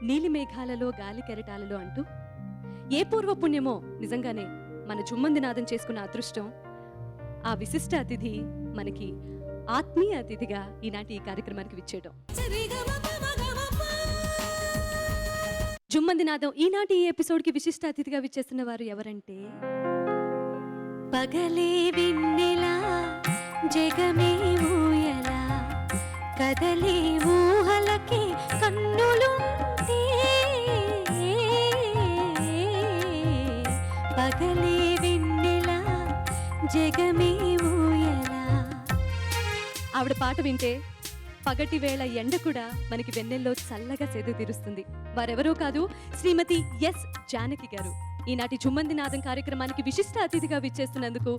నీలి మేఘాలలో గాలి కెరటాలలో అంటూ ఏ పూర్వ పుణ్యమో నిజంగానే మన జుమ్మందినాదం చేసుకున్న అదృష్టం. ఆ విశిష్ట అతిథి మనకి ఆత్మీయ అతిథిగా ఈనాటి ఈ కార్యక్రమానికి విచ్చేయడం. జుమ్మందినాదం ఈనాటి ఈ ఎపిసోడ్కి విశిష్ట అతిథిగా విచ్చేస్తున్న వారు ఎవరంటే, పగలే వెన్నెలా జగమే ఊయలా కదలే ఊహలకే కన్నులుంటే, పగలే వెన్నెలా జగమే ఊయలా. ఆవిడ పాట వింటే పగటి వేళ ఎండ కూడా మనకి వెన్నెల్లో చల్లగా సేద తీరుస్తుంది. వారెవరో కాదు, శ్రీమతి ఎస్ జానకి గారు. ఈనాటి జుమ్మందినాదం కార్యక్రమానికి విశిష్ట అతిథిగా విచ్చేస్తున్నందుకు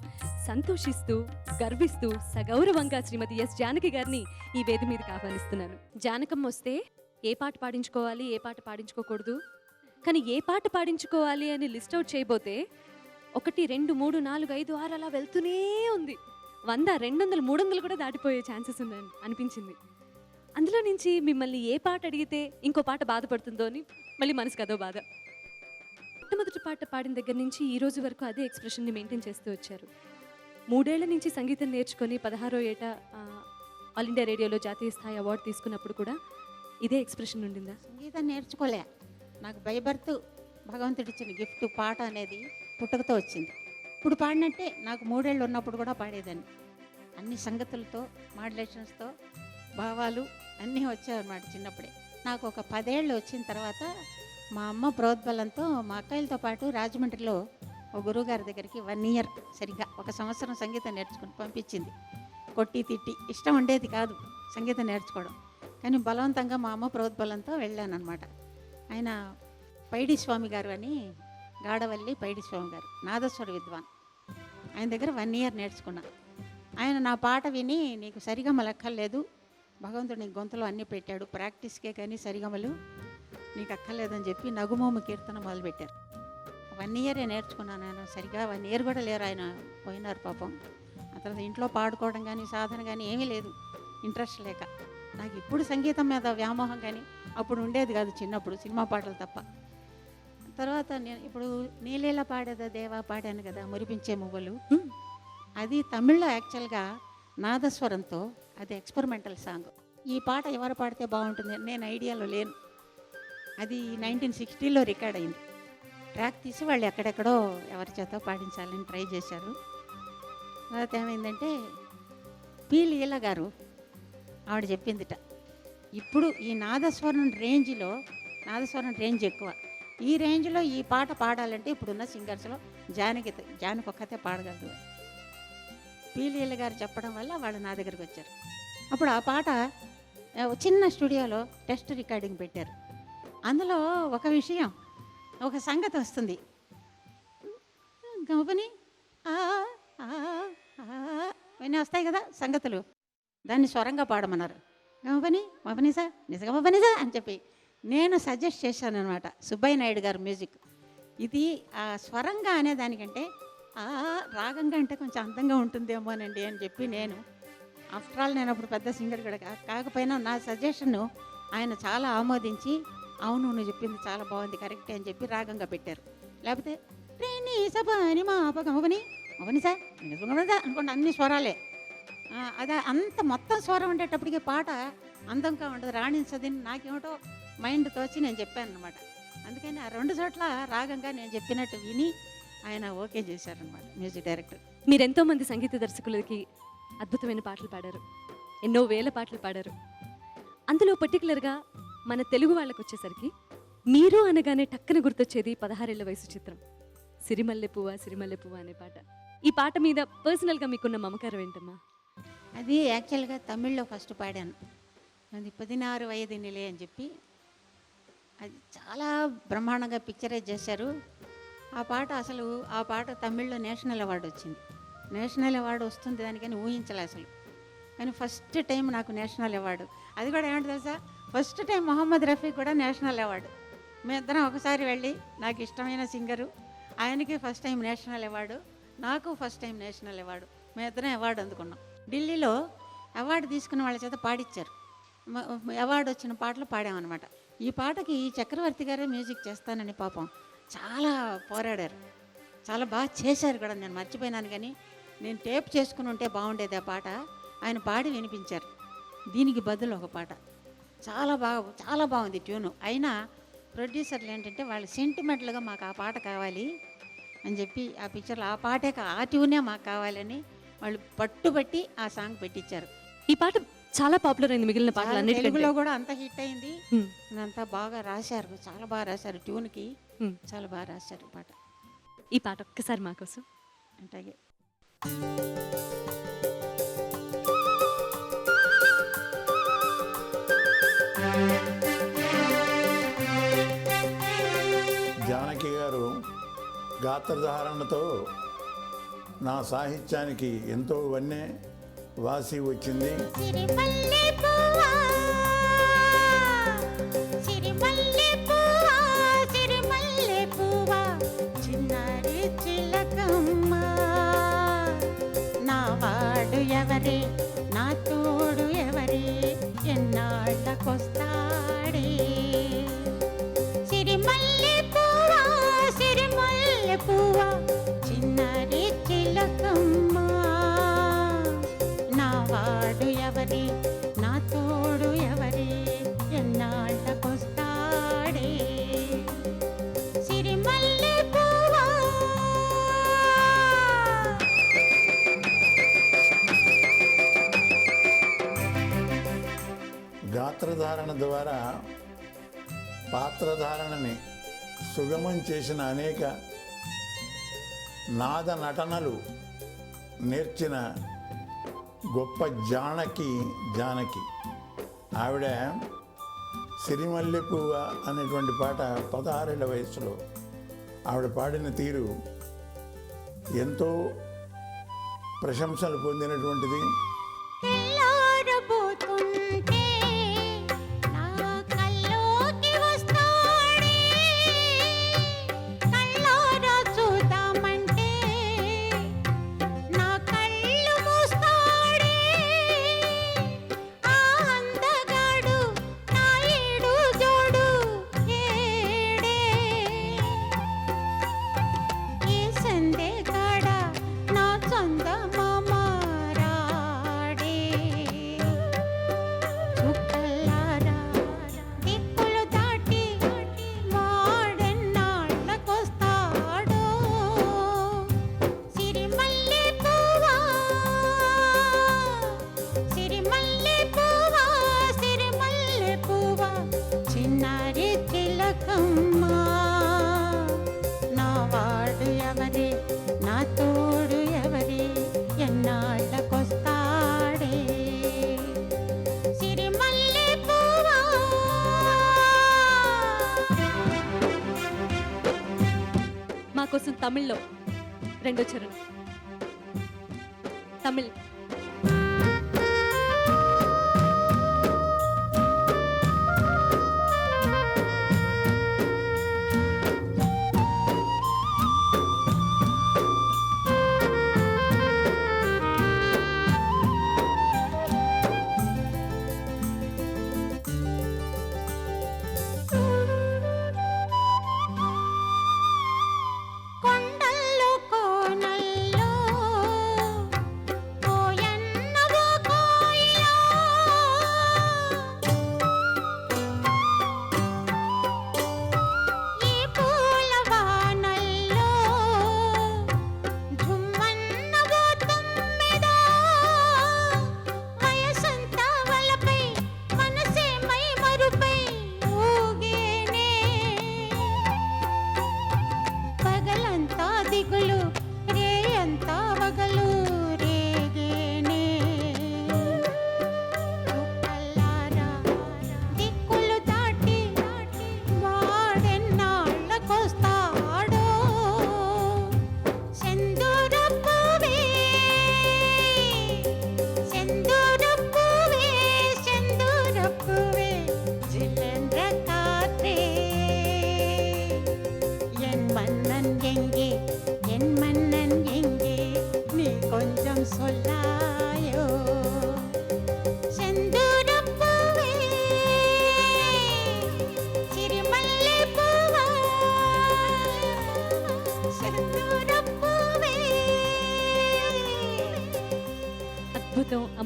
సంతోషిస్తూ గర్విస్తూ సగౌరవంగా శ్రీమతి ఎస్ జానకి గారిని ఈ వేది మీదకి ఆహ్వానిస్తున్నాను. జానకమ్మ వస్తే ఏ పాట పాడించుకోవాలి, ఏ పాట పాడించుకోకూడదు, కానీ ఏ పాట పాడించుకోవాలి అని లిస్ట్ అవుట్ చేయబోతే 1, 2, 3, 4, 5, 6 అలా వెళ్తూనే ఉంది. 100, 200, 300 కూడా దాటిపోయే ఛాన్సెస్ ఉందని అనిపించింది. అందులో నుంచి మిమ్మల్ని ఏ పాట అడిగితే ఇంకో పాట బాధపడుతుందో అని మళ్ళీ మనసుకు అదో బాధ. మొట్టమొదటి పాట పాడిన దగ్గర నుంచి ఈ రోజు వరకు అదే ఎక్స్ప్రెషన్ని మెయింటైన్ చేస్తూ వచ్చారు. 3 ఏళ్ల నుంచి సంగీతం నేర్చుకొని 16వ ఏట ఆల్ ఇండియా రేడియోలో జాతీయ స్థాయి అవార్డు తీసుకున్నప్పుడు కూడా ఇదే ఎక్స్ప్రెషన్ ఉండిందా? సంగీతం నేర్చుకోలే, నాకు బై బర్త్ భగవంతుడు ఇచ్చిన గిఫ్ట్ పాట అనేది పుట్టుకతో వచ్చింది. ఇప్పుడు పాడినట్టే నాకు 3 ఏళ్ళు ఉన్నప్పుడు కూడా పాడేదాన్ని. అన్ని సంగతులతో మాడ్యులేషన్స్తో భావాలు అన్నీ వచ్చాయన్నమాట చిన్నప్పుడే. నాకు ఒక 10 ఏళ్ళు వచ్చిన తర్వాత మా అమ్మ ప్రోద్బలంతో మా అక్కయ్యలతో పాటు రాజమండ్రిలో ఒక గురువుగారి దగ్గరికి 1 ఇయర్ సరిగ్గా 1 సంవత్సరం సంగీతం నేర్చుకుని పంపించింది. కొట్టి తిట్టి ఇష్టం ఉండేది కాదు సంగీతం నేర్చుకోవడం, కానీ బలవంతంగా మా అమ్మ ప్రోద్బలంతో వెళ్ళానమాట. ఆయన పైడి స్వామి గారు అని, గాడవల్లి పైడి స్వామి గారు నాదస్వర విద్వాన్, ఆయన దగ్గర 1 ఇయర్ నేర్చుకున్నా. ఆయన నా పాట విని నీకు సరిగమలు అక్కర్లేదు, భగవంతుడు నీకు గొంతులో అన్నీ పెట్టాడు, ప్రాక్టీస్కే కానీ సరిగమలు నీకు అక్కర్లేదని చెప్పి నగుమోము కీర్తన మొదలుపెట్టారు. 1 ఇయరే నేర్చుకున్నాను. నేను సరిగా 1 ఇయర్ కూడా లేరు, ఆయన పోయినారు పాపం. ఆ తర్వాత ఇంట్లో పాడుకోవడం కానీ సాధన కానీ ఏమీ లేదు, ఇంట్రెస్ట్ లేక. నాకు ఇప్పుడు సంగీతం మీద వ్యామోహం కానీ అప్పుడు ఉండేది కాదు, చిన్నప్పుడు సినిమా పాటలు తప్ప. తర్వాత నేను ఇప్పుడు నీలేలా పాడేదా దేవా పాడాను కదా, మురిపించే మువ్వలు, అది తమిళ్లో యాక్చువల్గా నాదస్వరంతో, అది ఎక్స్పెరిమెంటల్ సాంగ్. ఈ పాట ఎవరు పాడితే బాగుంటుంది నేను ఐడియాలో లేను. అది 1960లో రికార్డ్ అయింది. ట్రాక్ తీసి వాళ్ళు ఎక్కడెక్కడో ఎవరి చేత పాడించాలని ట్రై చేశారు. తర్వాత ఏమైందంటే పి లీల గారు ఆవిడ చెప్పిందిట, ఇప్పుడు ఈ నాదస్వరం రేంజ్ ఎక్కువ, ఈ రేంజ్లో ఈ పాట పాడాలంటే ఇప్పుడున్న సింగర్స్లో జానకి ఒక్కతే పాడగలదు. పి లీల గారు చెప్పడం వల్ల వాళ్ళు నా దగ్గరికి వచ్చారు. అప్పుడు ఆ పాట చిన్న స్టూడియోలో టెస్ట్ రికార్డింగ్ పెట్టారు. అందులో ఒక విషయం, ఒక సంగతి వస్తుంది, గమపని ఇవన్నీ వస్తాయి కదా సంగతులు, దాన్ని స్వరంగా పాడమన్నారు. గమపని సార్ నిజగమపని సార్ అని చెప్పి నేను సజెస్ట్ చేశాను అనమాట. సుబ్బయ్య నాయుడు గారు మ్యూజిక్. ఇది ఆ స్వరంగా అనేదానికంటే రాగంగా అంటే కొంచెం అందంగా ఉంటుందేమోనండి అని చెప్పి నేను, ఆఫ్టర్ ఆల్ నేను అప్పుడు పెద్ద సింగర్ కూడా కాకపోయినా నా సజెషన్ను ఆయన చాలా ఆమోదించి, అవును నువ్వు చెప్పింది చాలా బాగుంది కరెక్టే అని చెప్పి రాగంగా పెట్టారు. లేకపోతే రేణి సభని మా గమపని అవని సార్ అనుకోండి, అన్ని స్వరాలే. అదే అంత మొత్తం స్వరం ఉండేటప్పటికి పాట అందంగా ఉండదు, రాణించదని నాకేమిటో మైండ్ తోచి నేను చెప్పాను అనమాట. అందుకని ఆ 2 చోట్ల రాగంగా నేను చెప్పినట్టు విని ఆయన ఓకే చేశారనమాట మ్యూజిక్ డైరెక్టర్. మీరెంతో మంది సంగీత దర్శకులకి అద్భుతమైన పాటలు పాడారు, ఎన్నో వేల పాటలు పాడారు. అందులో పర్టికులర్గా మన తెలుగు వాళ్ళకు వచ్చేసరికి మీరు అనగానే టక్కన గుర్తొచ్చేది 16 ఏళ్ల వయసు చిత్రం సిరిమల్లె పువ్వ అనే పాట. ఈ పాట మీద పర్సనల్గా మీకున్న మమకారం ఏంటమ్మా? అది యాక్చువల్గా తమిళ్లో ఫస్ట్ పాడాను, అది 16 వయదినిలే అని చెప్పి. అది చాలా బ్రహ్మాండంగా పిక్చరైజ్ చేశారు ఆ పాట. అసలు ఆ పాట తమిళ్లో నేషనల్ అవార్డు వచ్చింది. నేషనల్ అవార్డు వస్తుంది దానికని ఊహించలే అసలు. కానీ ఫస్ట్ టైం నాకు నేషనల్ అవార్డు, అది కూడా ఏమంటే తెలుసా, ఫస్ట్ టైం మొహమ్మద్ రఫీ కూడా నేషనల్ అవార్డు. మేమిద్దరం ఒకసారి వెళ్ళి, నాకు ఇష్టమైన సింగరు ఆయనకి ఫస్ట్ టైం నేషనల్ అవార్డు, నాకు ఫస్ట్ టైం నేషనల్ అవార్డు, మేమిద్దరం అవార్డు అందుకున్నాం. ఢిల్లీలో అవార్డు తీసుకున్న వాళ్ళ చేత పాడిచ్చారు, అవార్డు వచ్చిన పాటలు పాడామన్నమాట. ఈ పాటకి చక్రవర్తి గారే మ్యూజిక్ చేస్తానని పాపం చాలా పోరాడారు, చాలా బాగా చేశారు కూడా. నేను మర్చిపోయినాను, కానీ నేను టేప్ చేసుకుని ఉంటే బాగుండేది ఆ పాట. ఆయన పాడి వినిపించారు. దీనికి బదులు ఒక పాట చాలా బాగుంది ట్యూను. అయినా ప్రొడ్యూసర్లు ఏంటంటే వాళ్ళు సెంటిమెంటల్గా మాకు ఆ పాట కావాలి అని చెప్పి ఆ పిక్చర్లో ఆ పాటే ఆ ట్యూనే మాకు కావాలని వాళ్ళు పట్టుబట్టి ఆ సాంగ్ పెట్టించారు. ఈ పాట చాలా పాపులర్ అయింది మిగిలిన పాటలు చాలా అన్నిటికంటే. తెలుగులో కూడా అంత హిట్ అయింది. హ్మ్. అంతా బాగా రాశారు, చాలా బాగా రాశారు. ట్యూన్కి హ్మ్. చాలా బాగా రాశారు ఈ పాట. ఈ పాట ఒక్కసారి మాకోసం. అంటే జానకి గారు గాత్రధారణతో నా సాహిత్యానికి ఎంతో వన్నె వాసి వచ్చింది. సిరిమల్లె పువ్వా, సిరిమల్లె పువ్వా, సిరిమల్లె పువ్వా, చిన్నారి చిలకమ్మ, నా వాడు ఎవరే, నా తోడు ఎవరే, ఎన్నాళ్ళకొస్తాడే. సిరిమల్లె పువ్వా, సిరిమల్లె పువ్వా, చిన్నారి చిలకమ్మ, నా వాడు ఎవరే, నా తోడు ఎవరే, ఎన్నాళ్ళకొస్తాడే. సిరిమల్లె పువ్వా. గాత్రధారణ ద్వారా పాత్రధారణని సుగమం చేసిన అనేక నాద నటనలు నేర్చిన గొప్ప జానకి ఆవిడ సిరిమల్లె పువ్వ అనేటువంటి పాట 16 ఏళ్ల వయసులో ఆవిడ పాడిన తీరు ఎంతో ప్రశంసలు పొందినటువంటిది. తెల్లారబోతుంటే నా కల్లోకి వస్తాడే, కళ్ళారా చూద్దామంటే నా కళ్ళు మూస్తాడే. ఆ అందగాడు నా ఈడు జోడు ఏడే, ఏ సందే కాడ నా చందమామ రాడే. చుక్కలారా దిక్కులు దాటి వాడెన్నాళ్ళకొస్తాడో. సిరిమల్లె పువ్వా, సిరిమల్లె పువ్వా, సిరిమల్లె పువ్వా, చిన్నారి చిలకమ్మ, నా వాడు ఎవరే, నా తోడు ఎవరే, ఎన్నాళ్ళకొస్తాడే. సిరిమల్లె పువ్వా. మాకోసం తమిళ్లో రెండో చరణం. తమిళ్. కొండల్లో కోనల్లో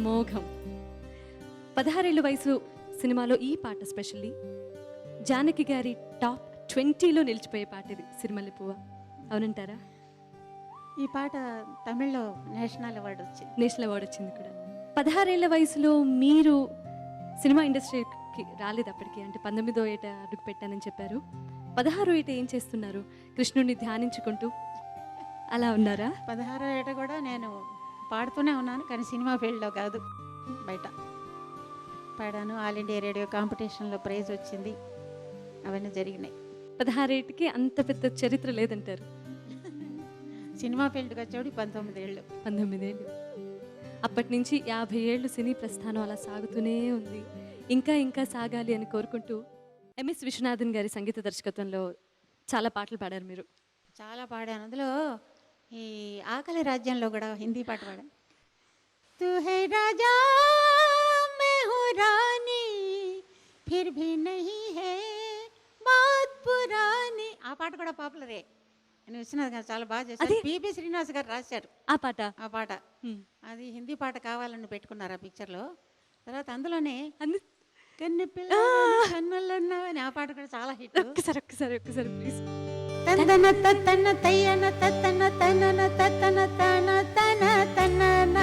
అమోఘం. 16 ఏళ్ళ వయసు సినిమాలో ఈ పాట స్పెషల్లీ జానకి గారి టాప్ 20లో నిలిచిపోయే పాట ఇది, సిరిమల్లె పువ్వ. అవునంటారా? ఈ పాట తమిళ్లో నేషనల్ అవార్డు వచ్చింది. నేషనల్ అవార్డు వచ్చింది కూడా. 16 ఏళ్ళ వయసులో మీరు సినిమా ఇండస్ట్రీకి రాలేదు అప్పటికి, అంటే 19వ ఏట అడుగు పెట్టానని చెప్పారు. 16వ ఏట ఏం చేస్తున్నారు? కృష్ణుడిని ధ్యానించుకుంటూ అలా ఉన్నారా? 16వ ఏట కూడా నేను పాడుతూనే ఉన్నాను, కానీ సినిమా ఫీల్డ్లో కాదు, బయట పాడాను. ఆల్ ఇండియా రేడియో కాంపిటీషన్లో ప్రైజ్ వచ్చింది, అవన్నీ జరిగినాయి. 16 ఏటికి అంత పెద్ద చరిత్ర లేదంటారు. సినిమా ఫీల్డ్కి వచ్చేవాడు 19 ఏళ్ళు. 19 ఏళ్ళు. అప్పటి నుంచి 50 ఏళ్ళు సినీ ప్రస్థానం అలా సాగుతూనే ఉంది. ఇంకా ఇంకా సాగాలి అని కోరుకుంటూ ఎంఎస్ విశ్వనాథన్ గారి సంగీత దర్శకత్వంలో చాలా పాటలు పాడారు మీరు. చాలా పాడాను. అందులో ఈ ఆకలి రాజ్యంలో కూడా హిందీ పాట పాడాను. తు high Raja May who Rani Phir Bhi Nahi high bath Purani. ఆ పాట కూడా పాపులరే. అని విశ్వనాథ్ గారు చాలా బాగా చేశారు. పిబి శ్రీనివాస్ గారు రాశారు ఆ పాట. అది హిందీ పాట కావాలని పెట్టుకున్నారు ఆ పిక్చర్లో. తర్వాత అందులోనే అన్ని కన్ను పిల్ల కన్నుల్లో ఉన్నావని ఆ పాట కూడా చాలా హిట్. ఒక్కసారి ప్లీజ్. తందన తత్తన తయ్యన తత్తన తనన తత్తన తన తన తనన.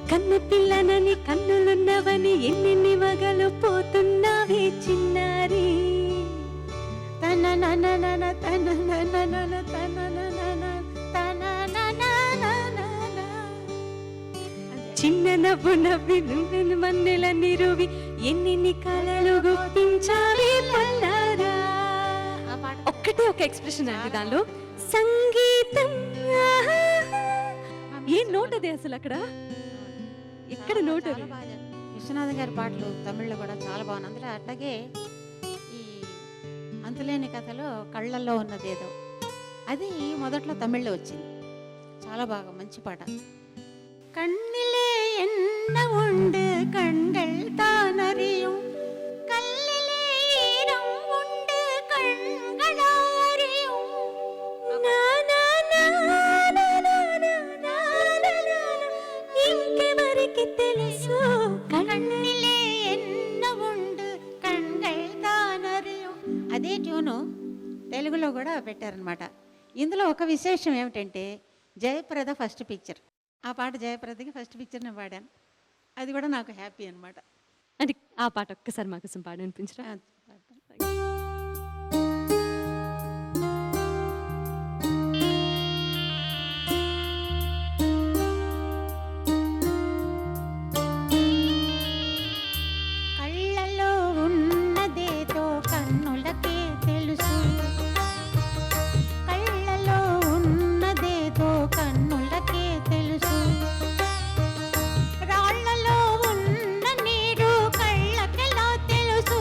కన్ను పిల్లనని కన్నులున్నవని ఎన్నెన్ని వగలు పోతున్నావే చిన్నారి. తననననన తననననన తనననన తననననన. చిన్న నవ్వు నవ్వి నువ్వెను మన్నెల నిరువి ఎన్నెన్ని కలలు గుప్పించావే పొల్లారా. ఒక్కటే ఒక ఎక్స్ప్రెషన్ అండి దానిలో. సంగీతం ఏ నోట్ అది అసలు అక్కడ ఎక్కడ నోట్ అది? విశ్వనాథ్ గారి పాటలు తమిళ్లో కూడా చాలా బాగున్నాయి. అందులో అట్లాగే ఈ అంతులేని కథలో కళ్ళల్లో ఉన్నదేదో, అది మొదట్లో తమిళ్లో వచ్చింది. చాలా బాగా మంచి పాట. కண்ணிலே என்ன உண்டு கண்கள் தான் அறியும் கல்லிலே ஈரம் உண்டு கண்கள் அறியும். ఇంకెవరికి తెలుసు కண்ணிலே என்ன உண்டு కண்கள் தான் அறியும். అదే ట్యూను తెలుగులో కూడా పెట్టారనమాట. ఇందులో ఒక విశేషం ఏమిటంటే జయప్రద ఫస్ట్ పిక్చర్. ఆ పాట జయప్రదకి ఫస్ట్ పిక్చర్ నేను పాడాను. అది కూడా నాకు హ్యాపీ అనమాట. అంటే ఆ పాట ఒక్కసారి మా కోసం పాడి వినిపించరా? కళ్ళలో ఉన్నదేదో కన్నులకే తెలుసు, కళ్ళలో ఉన్నదేదో కన్నులకే తెలుసు, రాళ్లలో ఉన్న నీరు కళ్ళకెలా తెలుసు.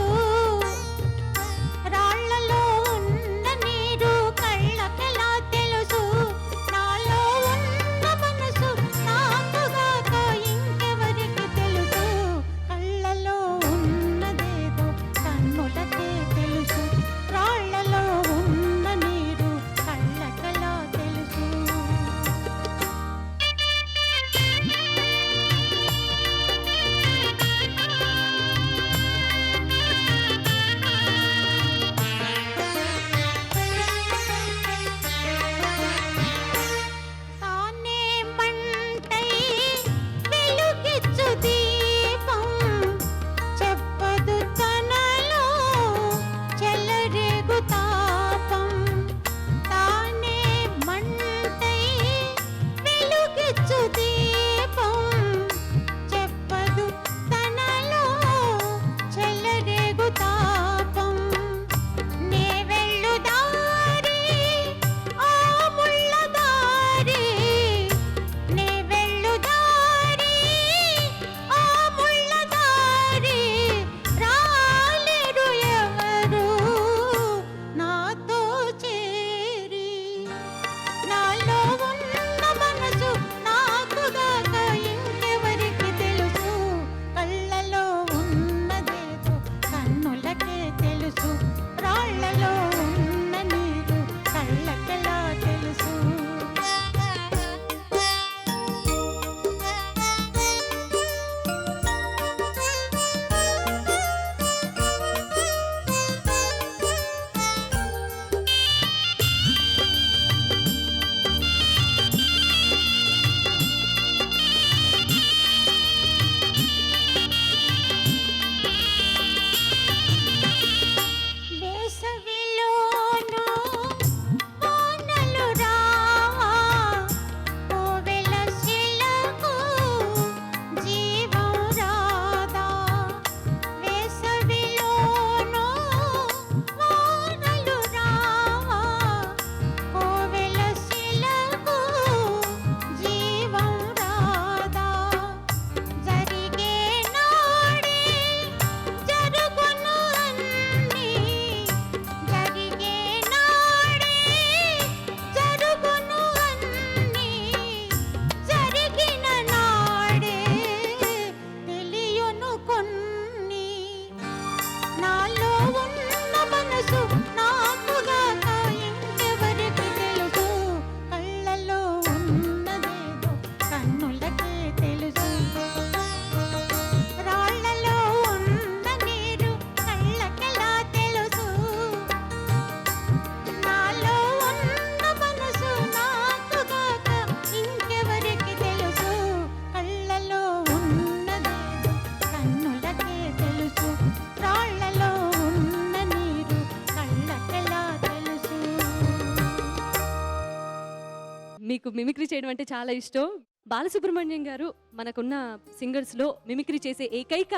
మీకు మిమిక్రీ చేయడం అంటే చాలా ఇష్టం. బాలసుబ్రహ్మణ్యం గారు మనకున్న సింగర్స్లో మిమిక్రీ చేసే ఏకైక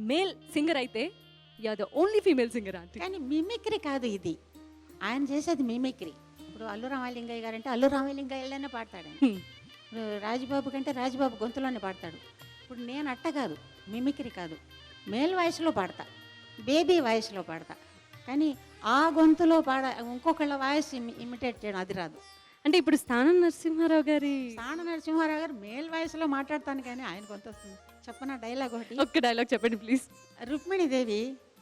మేల్ సింగర్ అయితే yeah the only female singer aunty. కానీ మిమిక్రీ కాదు ఇది, ఆయన చేసేది మిమిక్రీ. ఇప్పుడు అల్లు రామలింగయ్య గారు అంటే అల్లు రామలింగయ్యలోనే పాడతాడు ఆయన. ఇప్పుడు రాజబాబు కంటే రాజబాబు గొంతులోనే పాడతాడు. ఇప్పుడు నేను అట్ట కాదు, మిమిక్రీ కాదు, మేల్ వాయిస్లో పాడతా, బేబీ వాయిస్లో పాడతా. కానీ ఆ గొంతులో ఇంకొకళ్ళ వాయిస్ ఇమిటేట్ చేయడం అది రాదు. అంటే ఇప్పుడు స్థానం నరసింహారావు గారి స్థాన నరసింహారావు గారు మేల్ వాయిస్లో మాట్లాడతాను, కానీ ఆయన గొంతు వస్తుంది. చెప్పనా డైలాగ్ ఒకటి? ఒక్క డైలాగ్ చెప్పండి ప్లీజ్. రుక్మిణీదేవి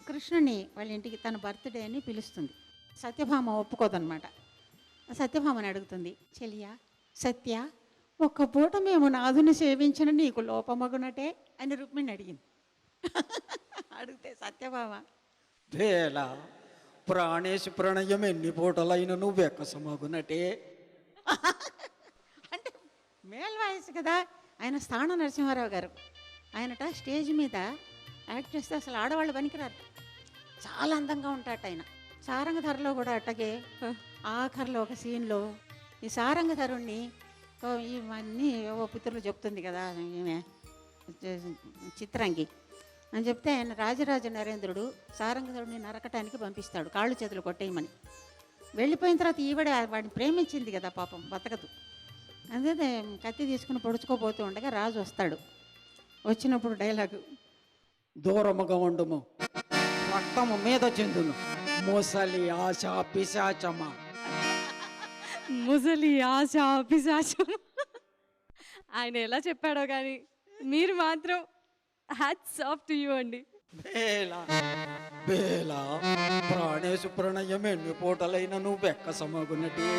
కృష్ణుని వాళ్ళ ఇంటికి తన బర్త్డే అని పిలుస్తుంది. సత్యభామ ఒప్పుకోదన్నమాట. సత్యభామని అడుగుతుంది, చెలియా సత్య, ఒక్క పూట మేము నాదుని సేవించిన నీకు లోపమగునటే అని రుక్మిణి అడిగింది. అడిగితే సత్యభామ, వేళ ప్రాణేశ ప్రణయం ఎన్ని పూటలైన నువ్వెక్క సమగునటే. అంటే మేల్ వాయిస్ కదా. ఆయన స్థాన నరసింహారావు గారు, ఆయనట స్టేజ్ మీద యాక్ట్ చేస్తే అసలు ఆడవాళ్ళు పనికిరారు, చాలా అందంగా ఉంటాట ఆయన. సారంగధరలో కూడా అట్టగే ఆఖరిలో ఒక సీన్లో ఈ సారంగధరుణ్ణి ఇవన్నీ ఏవో పితరులు చెప్తుంది కదా ఈమె చిత్రాంగి అని చెప్తే, ఆయన రాజరాజ నరేంద్రుడు సారంగధరుడిని నరకటానికి పంపిస్తాడు, కాళ్ళు చేతులు కొట్టేయమని. వెళ్ళిపోయిన తర్వాత ఈవిడ వాడిని ప్రేమించింది కదా, పాపం బతకదు. అదే కత్తి తీసుకుని పొడుచుకోబోతూ ఉండగా రాజు వస్తాడు. వచ్చినప్పుడు డైలాగు, దూరముగా ఉండుము రక్తము మీద చెందును మోసలి ఆశ పిశాచమా. ముసలి ఆశ పిశాచం. ఆయన ఎలా చెప్పాడో కానీ మీరు మాత్రం హ్యాట్స్ ఆఫ్ టు యూ అండి. వేళ వేళ ప్రాణేశ ప్రణయం ఎన్ని పూటలైన నువ్వెక్క సమగునటే.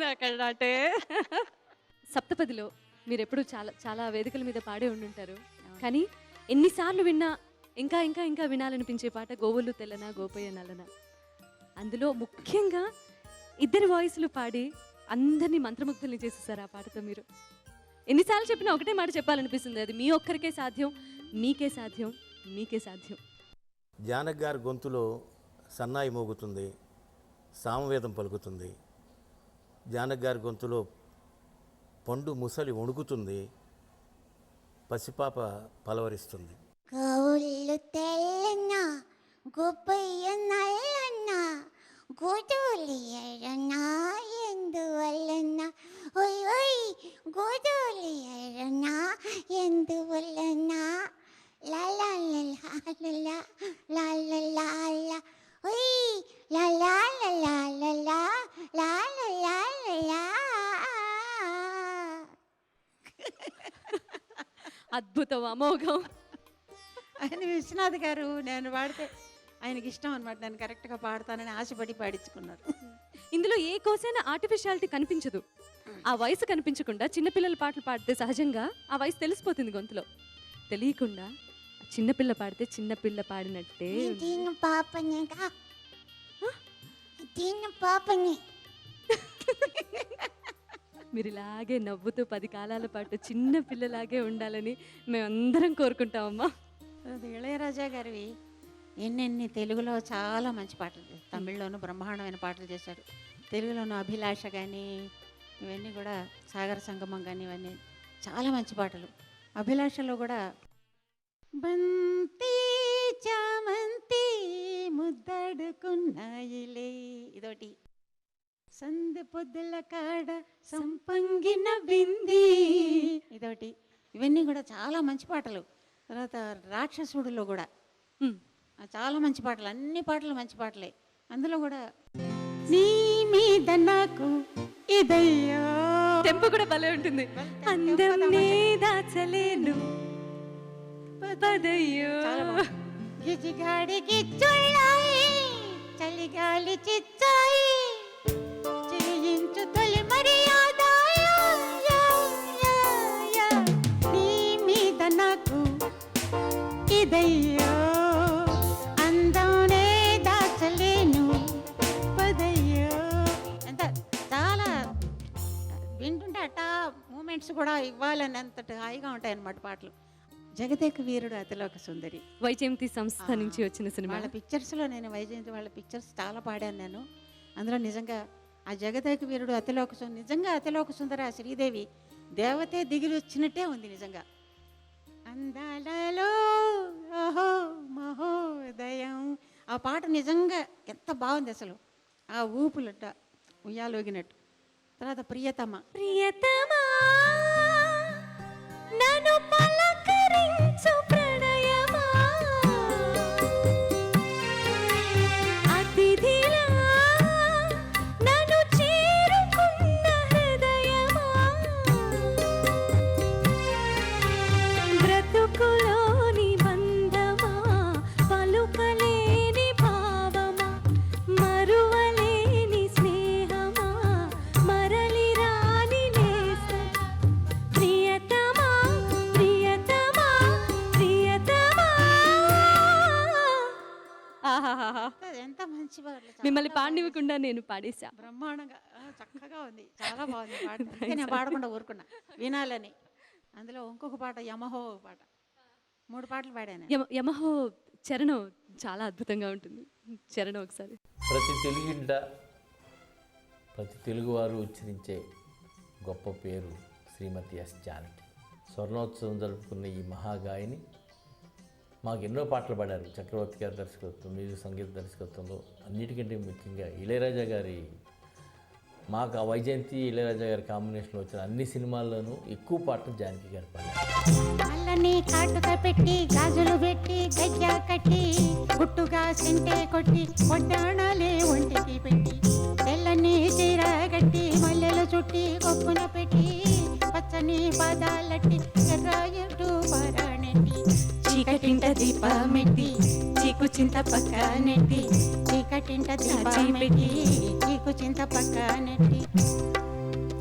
నాకంటే సప్తపదిలో మీరు ఎప్పుడు చాలా చాలా వేదికల మీద పాడే ఉండుంటారు, కానీ ఎన్నిసార్లు విన్నా ఇంకా ఇంకా ఇంకా వినాలనిపించే పాట గోవులు తెల్లన గోపయ్య నల్లన. అందులో ముఖ్యంగా ఇద్దరి వాయిస్లు పాడి అందరినీ మంత్రముగ్ధుల్ని చేసేసారు ఆ పాటతో. మీరు ఎన్నిసార్లు చెప్పినా ఒకటే మాట చెప్పాలనిపిస్తుంది, అది మీ ఒక్కరికే సాధ్యం, మీకే సాధ్యం, మీకే సాధ్యం. జానక్ గారి గొంతులో సన్నాయి మోగుతుంది, సామవేదం పలుకుతుంది. జానక్ గారి గొంతులో పండు ముసలి వణుకుతుంది, పసిపాప పలవరిస్తుంది. గౌళ్ళు తెల్లన్న గోపయ్య నల్లన్న గోధూలి ఎర్రన్న ఎందువల్లన్న ఓయ్ ఓయ్ గోధూలి ఎర్రన్న ఎందువల్లన్న లాలా లాలా లాలా లాలా ఓయ్ లాలా లాలా లాలా లాలా. అద్భుతం, అమోఘం. ఆయన విశ్వనాథ్ గారు నేను పాడితే ఆయనకి ఇష్టం అనమాట, నేను కరెక్ట్గా పాడతానని ఆశపడి పాడించుకున్నారు. ఇందులో ఏ కోసైనా ఆర్టిఫిషియాలిటీ కనిపించదు. ఆ వయసు కనిపించకుండా చిన్నపిల్లల పాటలు పాడితే సహజంగా ఆ వయసు తెలిసిపోతుంది గొంతులో. తెలియకుండా చిన్నపిల్ల పాడితే చిన్నపిల్ల పాడినట్టే. దీని పాపనిగా దీని పాపని. మీరు ఇలాగే నవ్వుతూ 10 కాలాల పాటు చిన్న పిల్లలాగే ఉండాలని మేమందరం కోరుకుంటామమ్మా. అది ఇళయరాజా గారివి ఎన్నెన్ని తెలుగులో చాలా మంచి పాటలు చేశారు, తమిళ్లోనూ బ్రహ్మాండమైన పాటలు చేశారు, తెలుగులోనూ అభిలాష కానీ ఇవన్నీ కూడా సాగర సంగమం కానీ ఇవన్నీ చాలా మంచి పాటలు. అభిలాషలో కూడా బంతి చామంతి ముద్దడుకున్నాయిలే ఇదోటి, సందు పొద్దుల కాడ సంపంగిన బింది ఇదోటి, ఇవన్నీ కూడా చాలా మంచి పాటలు. తర్వాత రాక్షసుడిలో కూడా చాలా మంచి పాటలు, అన్ని పాటలు మంచి పాటలే. అందులో కూడా నీ మీద నాకు ఇదయ్యో టెంపో కూడా భలే ఉంటుంది. అందం నే దాచలేను పదయ్యో. గిజిగాడి గిచ్చుళ్ళాయి చలిగాలి చిచ్చాయి చేయించు తొలి మర్యాద నీ మీద నాకు ఇదయ్యో అందంనే దాచలేను పదయ్యో. అంత చాలా వింటుంటే అట్టా మూమెంట్స్ కూడా ఇవ్వాలని అంతటి హాయిగా ఉంటాయి అన్నమాట పాటలు. జగదేక వీరుడు అతిలోక సుందరి వైజయంతి సంస్థ నుంచి వచ్చిన సినిమా. వాళ్ళ పిక్చర్స్లో నేను వైజయంతి వాళ్ళ పిక్చర్స్ చాలా పాడాను నేను. అందులో నిజంగా ఆ జగదేక వీరుడు అతిలోక నిజంగా అతిలోక సుందర శ్రీదేవి దేవతే దిగి వచ్చినట్టే ఉంది నిజంగా. అందాలలో ఓహో మహోదయం, ఆ పాట నిజంగా ఎంత బాగుంది అసలు, ఆ ఊపులట ఉయ్యాలోగినట్టు. తర్వాత ప్రియతమ, ప్రియతమా నన్ను పలకరించు ప్రణయమా, అతిథిలా నన్ను చేరుకున్న హృదయమా, బ్రతుకులోని బంధమా, పలుకలేని భావమా, మరువలేని స్నేహమా, మరలి రాని నేస్తం. ప్రియతమా ప్రియతమా ప్రియతమా. ఆహాహాహా. ఎంత మంచి పాటలు, చాలా మిమ్మల్ని పాడనివ్వకుండా నేను పాడేశా. బ్రహ్మాండంగా చక్కగా ఉంది, చాలా బాగుంది పాట. అందుకే నేను పాడకుండా ఊరుకున్నా వినాలని. అందులో ఇంకొక పాట యమహో పాట, 3 పాటలు పాడాను. యమహో చరణం చాలా అద్భుతంగా ఉంటుంది. చరణం ఒకసారి. ప్రతి తెలుగింట ప్రతి తెలుగువారు ఉచ్చరించే గొప్ప పేరు శ్రీమతి ఎస్ జానకి. స్వర్ణోత్సవం జరుపుకున్న ఈ మహాగాయని మాకు ఎన్నో పాటలు పాడారు. చక్రవర్తి గారి దర్శకత్వం, మ్యూజిక్ సంగీత దర్శకత్వంలో, అన్నిటికంటే ముఖ్యంగా ఇళయరాజా గారి, మాకు ఆ వైజయంతి ఇళయరాజా గారి కాంబినేషన్లో వచ్చిన అన్ని సినిమాల్లోనూ ఎక్కువ పాటలు జానకి గారు పాడారు. నల్లని కాటుక పెట్టి గాజులు పెట్టి గజ్జా కట్టి గుట్టుగా సెంటే కొట్టి వడ్డాణాలే ఒంటికి పెట్టి తెల్లని చీర గట్టి మల్లెలు చుట్టి కొప్పున పెట్టి పచ్చని పాదాలట్టి ఎర్రాయటు పరాణెట్టి చీకటింట దీపమెట్టి చీకు చింత పక్క నెట్టి చీకటింట దీపమెట్టి చీకు చింత పక్క నెట్టి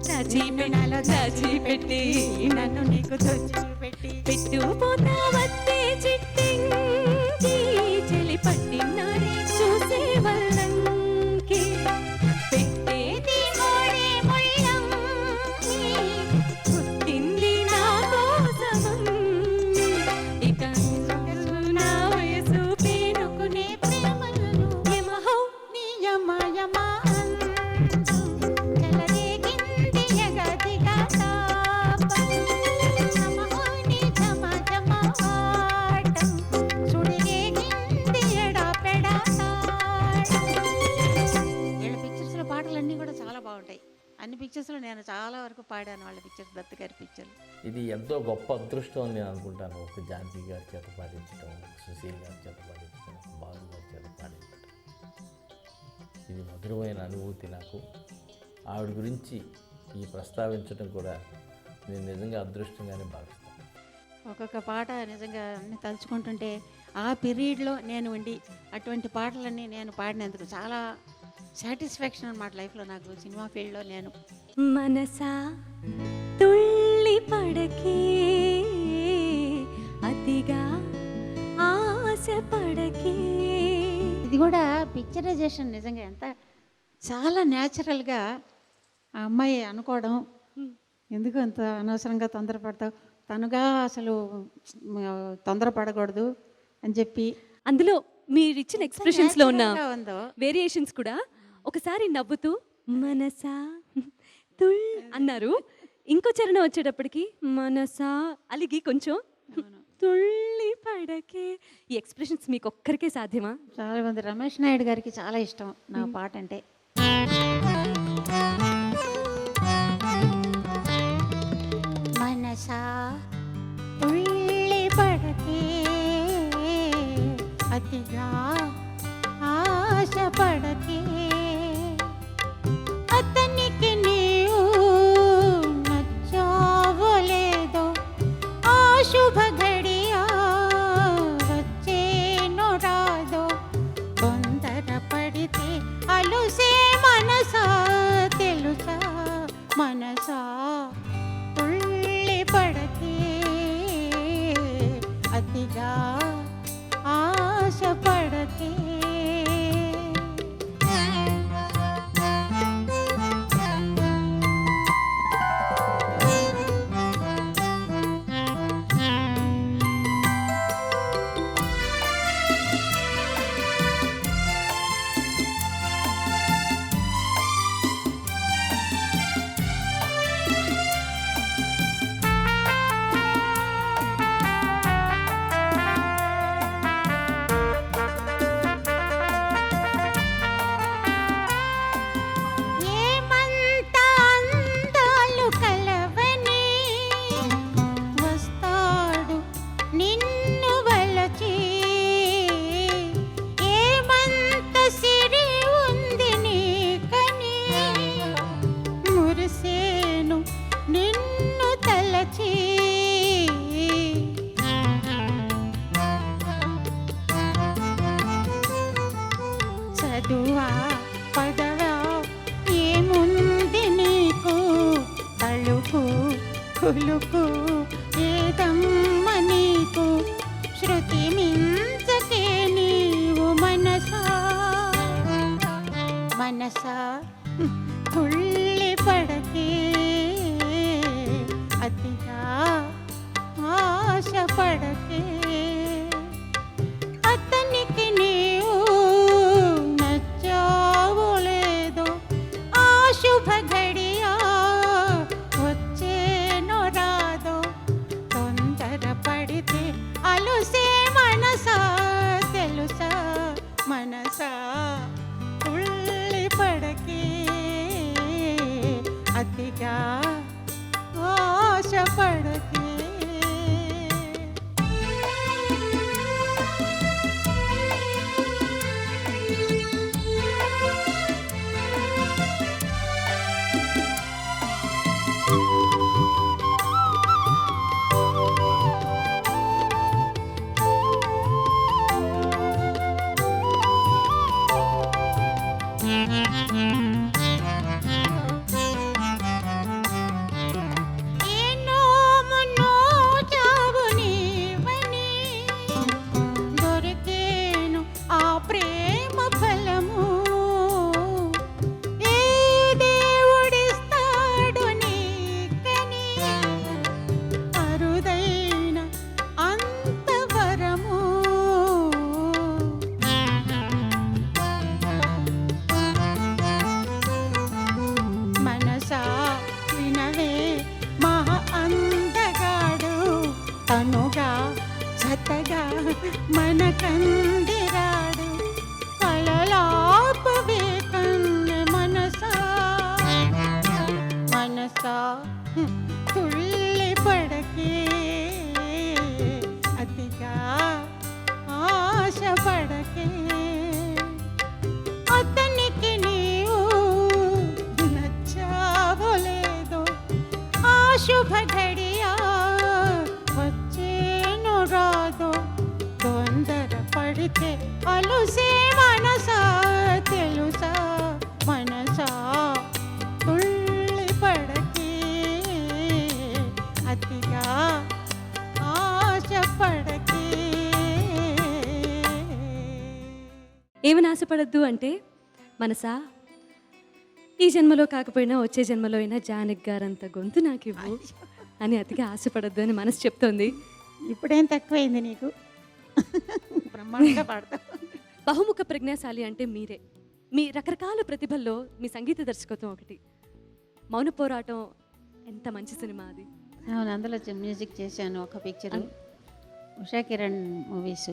దాచిపెట్టాలో దాచిపెట్టి నన్ను నీకు దోచి పెట్టి పెట్టుపోతా వత్తే చిట్టింకి చెలి పట్టినాడే చూసే వల్లంకి పెట్టేది మోడే ముళ్ళం పుట్టింది నా కోసమని ఇక నా వయసు పేనుకునే ప్రేమలను యమహో నీ యమ యమ చెలరేగింది ఎగదిగా తాపం నమోని జమ జమ ఆటం సుడిరేగింది ఎడపెడ తాళం. వీళ్ళ పిక్చర్స్లో పాటలన్నీ కూడా చాలా బాగుంటాయి. అన్ని పిక్చర్స్లో నేను చాలా వరకు పాడాను వాళ్ళ పిక్చర్స్, దత్ గారి పిక్చర్లు. ఇది ఎంతో గొప్ప అదృష్టం అని నేను అనుకుంటాను. ఒక జానకి గారి చేత పాడించడం, ఒక సుశీల్ గారి చేత పాడించడం, ఒక బాలు గారి చేత పాడించడం, ఇది మధురమైన అనుభూతి నాకు. ఆవిడ గురించి ఈ ప్రస్తావించడం కూడా నేను నిజంగా అదృష్టంగానే భావిస్తాను. ఒక్కొక్క పాట నిజంగా అన్ని తలుచుకుంటుంటే ఆ పీరియడ్లో నేను ఉండి అటువంటి పాటలన్నీ నేను పాడినందుకు చాలా సాటిస్ఫాక్షన్ అన్నమాట లైఫ్లో నాకు. సినిమా ఫీల్డ్లో నేను మనసా తుళ్ళి పడకే అతిగా ఆశ పడకే. ఇది కూడా పిక్చరైజేషన్ నిజంగా ఎంత చాలా న్యాచురల్గా ఆ అమ్మాయి అనుకోవడం, ఎందుకు అంత అనవసరంగా తొందరపడతావు, తనుగా అసలు తొందరపడకూడదు అని చెప్పి అందులో మీరు ఇచ్చిన ఎక్స్ప్రెషన్స్ లో ఉన్న natural గా ఉందో. వేరియేషన్స్ కూడా ఒకసారి నవ్వుతూ మనసా తుల్ అన్నారు, ఇంకో చరణం వచ్చేటప్పటికి మనసా అలిగి కొంచెం తుళ్ళి పడకే. ఈ ఎక్స్ప్రెషన్స్ మీకు ఒక్కరికే సాధ్యమా? చాలా మంది రమేష్ నాయుడు గారికి చాలా ఇష్టం నా పాట అంటే. మనసా ఉళ్ళి పడకే అతిగా ఆశ పడకే అతనికి నీవు నచ్చావో లేదో ఆ శుభ ఘడియా వచ్చేనో రాదో తొందర పడితే అలుసే మనసా తెలుసా మనసా ఉళ్ళి పడకే చదువా పదవా ఏముంది నీకు తలుపు కులుకు ఏదమ్మ నీకు శృతి మించకే నీవు మనసా మనసా తుళ్ళి పడకే అతిగా ఆశ పడకే అతనికి నీవు నచ్చావు లేదో ఆ శుభ ఘడియా వచ్చేనో రాదో తొందర పడితే అలుసే మనసా తెలుసా మనసా తుళ్ళి పడకే అతిగా ఆశ పడకే ఏనో మున్నో చావు నీవని దొరికేను ఆ ప్రేమ ఫలము ఏ దేవుడిస్తాడు నీకని అరుదైన అంతవరము మనసా వినవే మహా అందగాడు తనుగా సతగా మన కందిరాడు కలలాపవే కన్నె మనసా మనసా తుళ్ళి పడకే అతిగా ఆశ పడకే అతనికి నీవు నచ్చావో లేదో ఆ శుభ ఘడియా వచ్చేను రాదో తొందర పడితే అలుసే మనసా తెలుసా మనసా తుళ్ళి పడకే అతిగా ఆశ పడకే ఏమని ఆశపడద్దు అంటే మనసా ఈ జన్మలో కాకపోయినా వచ్చే జన్మలో అయినా జానకి గారంత గొంతు నాకు ఇవ్వు అని అతిగా ఆశపడద్దు అని మనసు చెప్తోంది. ఇప్పుడేం తక్కువైంది నీకు బ్రహ్మాండంగా పాడతావు. బహుముఖ ప్రజ్ఞాశాలి అంటే మీరే. మీ రకరకాల ప్రతిభల్లో మీ సంగీత దర్శకత్వం ఒకటి. మౌన పోరాటం ఎంత మంచి సినిమా అది. అవును, అందులో మ్యూజిక్ చేశాను ఒక పిక్చరు, ఉషా కిరణ్ మూవీస్.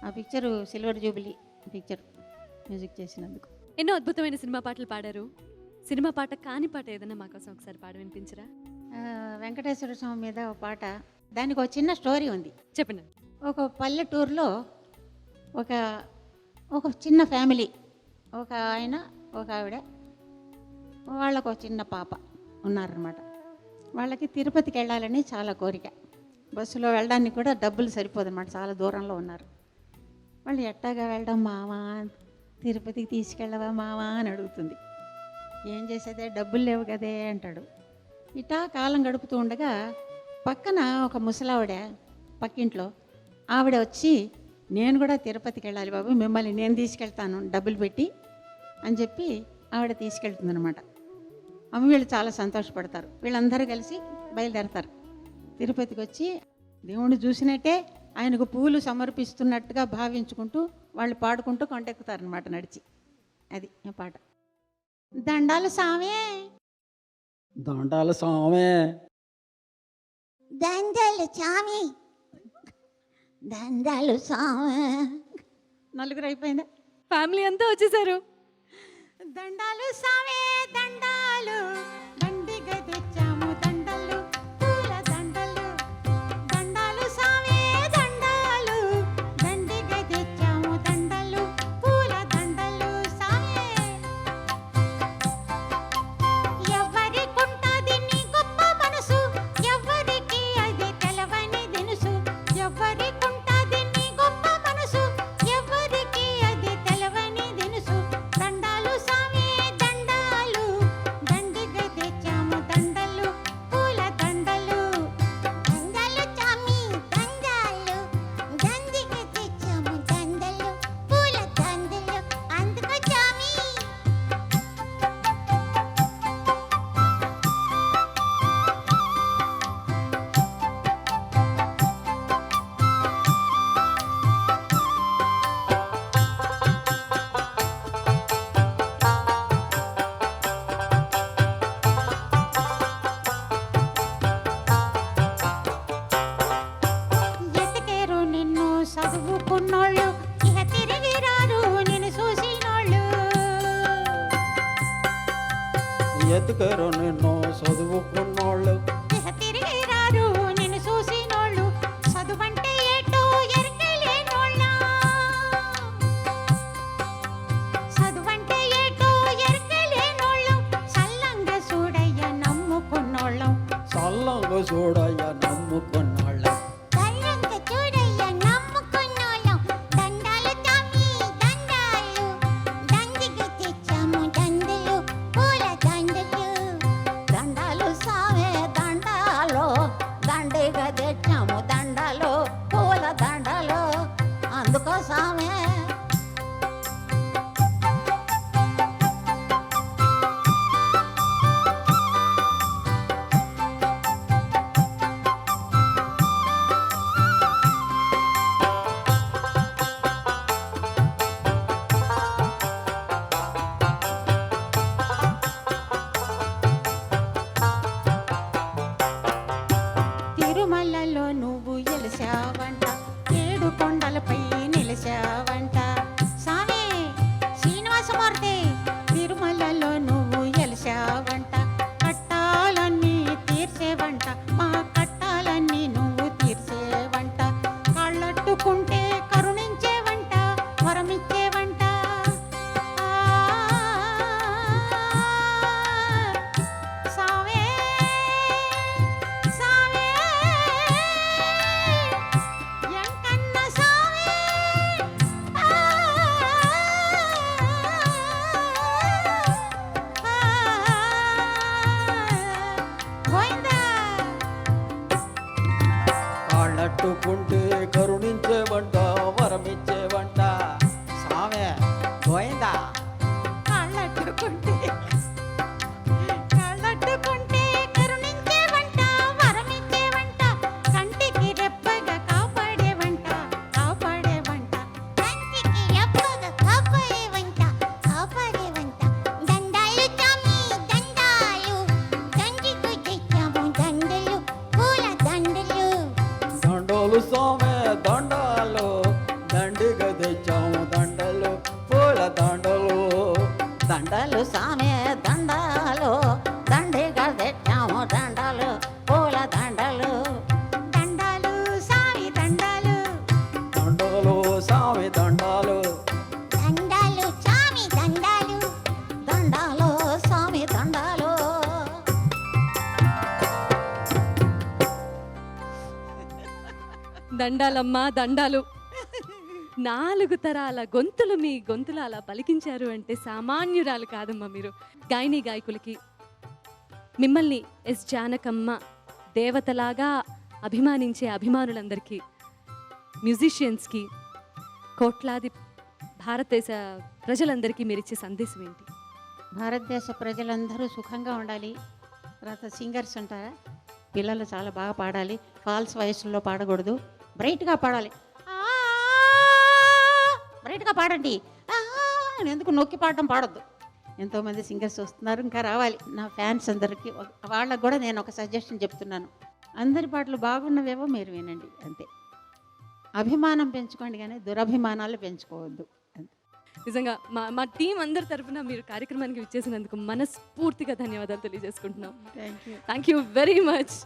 ఆ picture silver jubilee picture music చేసినందుకు. ఎన్నో అద్భుతమైన సినిమా పాటలు పాడారు. సినిమా పాట కాని పాట ఏదైనా మా కోసం ఒకసారి పాడి వినిపించరా? వెంకటేశ్వర స్వామి మీద ఒక పాట, దానికి ఒక చిన్న స్టోరీ ఉంది. చెప్పండి. ఒక పల్లెటూరులో ఒక చిన్న ఫ్యామిలీ, ఒక ఆయన ఒక ఆవిడ, వాళ్ళకు ఒక చిన్న పాప ఉన్నారనమాట. వాళ్ళకి తిరుపతికి వెళ్ళాలని చాలా కోరిక. బస్సులో వెళ్ళడానికి కూడా డబ్బులు సరిపోదన్నమాట, చాలా దూరంలో ఉన్నారు. వాళ్ళు ఎట్టాగా వెళ్ళడం మావా, తిరుపతికి తీసుకెళ్ళవా మావా అని అడుగుతుంది. ఏం చేసేదే, డబ్బులు లేవు కదే అంటాడు. ఇటా కాలం గడుపుతూ ఉండగా పక్కన ఒక ముసలావిడ, పక్కింట్లో ఆవిడ వచ్చి, నేను కూడా తిరుపతికి వెళ్ళాలి బాబు, మిమ్మల్ని నేను తీసుకెళ్తాను డబ్బులు పెట్టి అని చెప్పి ఆవిడ తీసుకెళ్తుందనమాట. వీళ్ళు చాలా సంతోషపడతారు. వీళ్ళందరూ కలిసి బయలుదేరతారు. తిరుపతికి వచ్చి దేవుణ్ణి చూసినట్టే ఆయనకు పూలు సమర్పిస్తున్నట్టుగా భావించుకుంటూ వాళ్ళు పాడుకుంటూ కొండెక్కుతారనమాట నడిచి. అది ఆ పాట. దండాలు సామే, దండాలు సామే, దండాలు చామి, దండాలు సామె. నలుగురు అయిపోయిందా? ఫ్యామిలీ అంతా వచ్చేసారు. దండాలు సామే దండాలు, దండిగా తెచ్చాము దండలు, పూల దండలు. దండాలు సామే దండాలు, దండిగా తెచ్చాము దండలు, పూల దండలు సామే. ఎవరికుంటది నీ గొప్ప మనసు, ఎవరికి అది తెలవని దినుసు. ఎవరికుంటది నీ గొప్ప మనసు, ఎవరికి అది తెలవని దినుసు. చదువుకున్నోళ్ళు ఇహ తిరిగి రారు నిన్ను చూసినోళ్ళు. ఎత్తుకరు నిన్ను చదువుకున్నోళ్ళు ఇహ తిరిగి రారు నిన్ను చూసినోళ్ళు. చదువంటే ఏటో ఎరకలేనోళ్ళ. చదువంటే ఏటో ఎరకలేనోళ్ళు. సల్లంగా చూడయ్య నమ్ముకున్నోళ్ళం. చల్లంగా చూడయ్య నమ్ముకున్నోళ్ళం. సల్లంగా చూడయ్య నమ్ముకున్నోళ్ళం. దండాలు తమ్మి దండాలు. దండికి తెచ్చాము దండలు పూల దండలు. దండాలు సామే దండాలు. దండిగా తెచ్చాము దండలు పూల దండలు. అందుకో సామే. తిరుమలలో నువ్వు ఎలిసావంట. 7 కొండలపై నిలిచావంట. సామే శ్రీనివాసమూర్తి తిరుమలలో నువ్వు ఎలిసావంట. కట్టాలన్నీ తీర్చేవంట. మా కట్టాలన్నీ నువ్వు తీర్చేవంట. కళ్ళట్టుకుంటే కరుణించేవంట. వరమిచ్చేవంట. సామే సామే ఎంకన్న సామే. గోవిందా కాళ్ళట్టుకుంటే కరుణించేవంట వరమిచ్చేవంట. సామే గోయిందా. కళ్ళట్టుకుంటే కరుణించేవంట. వరమిచ్చేవంట. కంటికి రెప్పగా కాపాడేవంట. కాపాడేవంట. కంటికి రెప్పగా కాపాడేవంట. కాపాడేవంట. దండాలు తమ్మి దండాలు. దండికి తెచ్చాము దండలు పూల దండలు. దండలు సామే దండాలు. దండిగా తెచ్చాము దండలు పూల దండలు. దండలు సామే దండాలు. దండిగా తెచ్చాము దండలు పూల దండలు. దండాలు సామి దండాలు. దండలు సామి దండాలు. దండాలు సామి దండాలు. దండాలు స్వామి దండాలు. దండాలమ్మా దండాలు. 4 తరాల గొంతులు మీ గొంతులు అలా పలికించారు అంటే సామాన్యురాలు కాదమ్మా మీరు. గాయని గాయకులకి మిమ్మల్ని ఎస్ జానకమ్మ దేవతలాగా అభిమానించే అభిమానులందరికీ, మ్యూజిషియన్స్కి, కోట్లాది భారతదేశ ప్రజలందరికీ మీరు ఇచ్చే సందేశం ఏంటి? భారతదేశ ప్రజలందరూ సుఖంగా ఉండాలి. తర్వాత సింగర్స్ ఉంటారా, పిల్లలు చాలా బాగా పాడాలి. ఫాల్స్ వాయిస్లో పాడకూడదు, బ్రైట్గా పాడాలి. బ్రైట్గా పాడండి. అని ఎందుకు నొక్కి పాడడం పాడొద్దు. ఎంతోమంది సింగర్స్ వస్తున్నారు, ఇంకా రావాలి. నా ఫ్యాన్స్ అందరికీ వాళ్ళకు కూడా నేను ఒక సజెషన్ చెప్తున్నాను. అందరి పాటలు బాగున్నవేవో మీరు వినండి, అంతే. అభిమానం పెంచుకోండి కానీ దురభిమానాలు పెంచుకోవద్దు, అంతే. నిజంగా మా టీం అందరి తరఫున మీరు కార్యక్రమానికి విచ్చేసినందుకు మనస్ఫూర్తిగా ధన్యవాదాలు తెలియజేసుకుంటున్నాం. Thank you. Thank you very much.